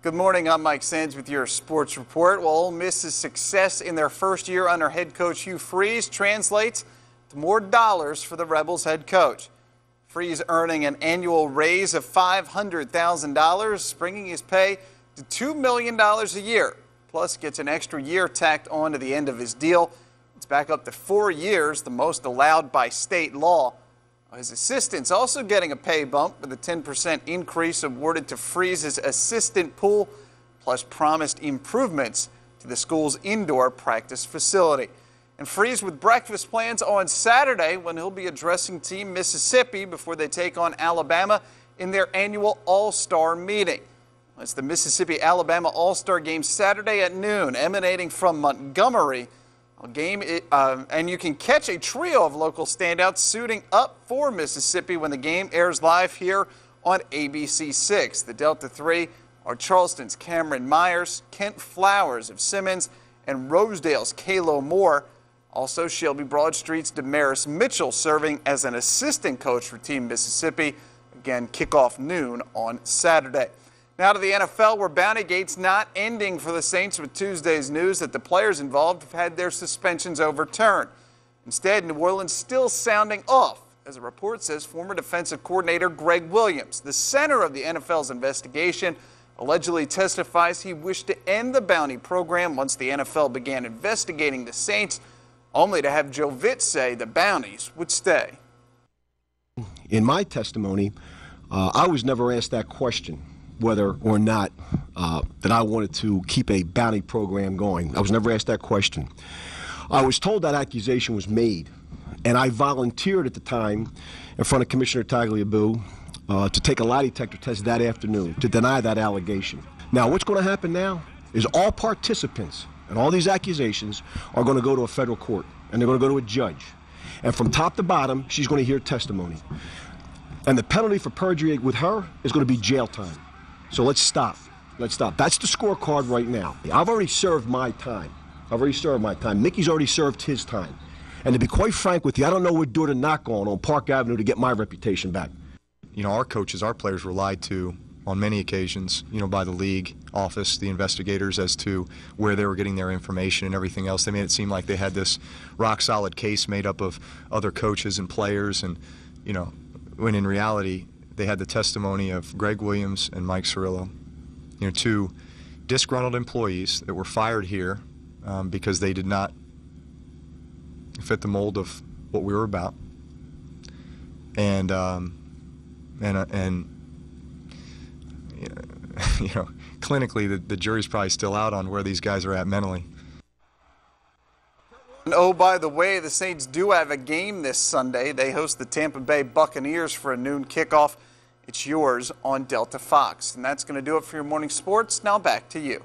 Good morning, I'm Mike Sands with your sports report. Well, Ole Miss's success in their first year under head coach Hugh Freeze translates to more dollars for the Rebels head coach. Freeze earning an annual raise of $500,000, bringing his pay to $2 million a year. Plus gets an extra year tacked on to the end of his deal. It's back up to 4 years, the most allowed by state law. His assistant's also getting a pay bump with a 10% increase awarded to Freeze's assistant pool, plus promised improvements to the school's indoor practice facility. And Freeze with breakfast plans on Saturday when he'll be addressing Team Mississippi before they take on Alabama in their annual All-Star meeting. It's the Mississippi-Alabama All-Star game Saturday at noon, emanating from Montgomery. And you can catch a trio of local standouts suiting up for Mississippi when the game airs live here on ABC6. The Delta 3 are Charleston's Cameron Myers, Kent Flowers of Simmons, and Rosedale's Kalo Moore. Also, Shelby Broadstreet's Damaris Mitchell serving as an assistant coach for Team Mississippi. Again, kickoff noon on Saturday. Now to the NFL, where Bountygate's not ending for the Saints with Tuesday's news that the players involved have had their suspensions overturned. Instead, New Orleans still sounding off, as a report says former defensive coordinator Greg Williams, the center of the NFL's investigation, allegedly testifies he wished to end the bounty program once the NFL began investigating the Saints, only to have Joe Vitt say the bounties would stay. In my testimony, I was never asked that question, whether or not that I wanted to keep a bounty program going. I was never asked that question. I was told that accusation was made, and I volunteered at the time in front of Commissioner Tagliabue to take a lie detector test that afternoon to deny that allegation. Now, what's going to happen now is all participants and all these accusations are going to go to a federal court, and they're going to go to a judge. And from top to bottom, she's going to hear testimony. And the penalty for perjury with her is going to be jail time. So let's stop. Let's stop. That's the scorecard right now. I've already served my time. Mickey's already served his time. And to be quite frank with you, I don't know what door to knock on Park Avenue to get my reputation back. You know, our coaches, our players were lied to on many occasions, you know, by the league office, the investigators, as to where they were getting their information and everything else. They made it seem like they had this rock-solid case made up of other coaches and players, and, you know, when in reality, they had the testimony of Greg Williams and Mike Cirillo, you know, two disgruntled employees that were fired here because they did not fit the mold of what we were about, and you know, clinically, the jury's probably still out on where these guys are at mentally. And oh, by the way, the Saints do have a game this Sunday. They host the Tampa Bay Buccaneers for a noon kickoff. It's yours on Delta Fox. And that's going to do it for your morning sports. Now back to you.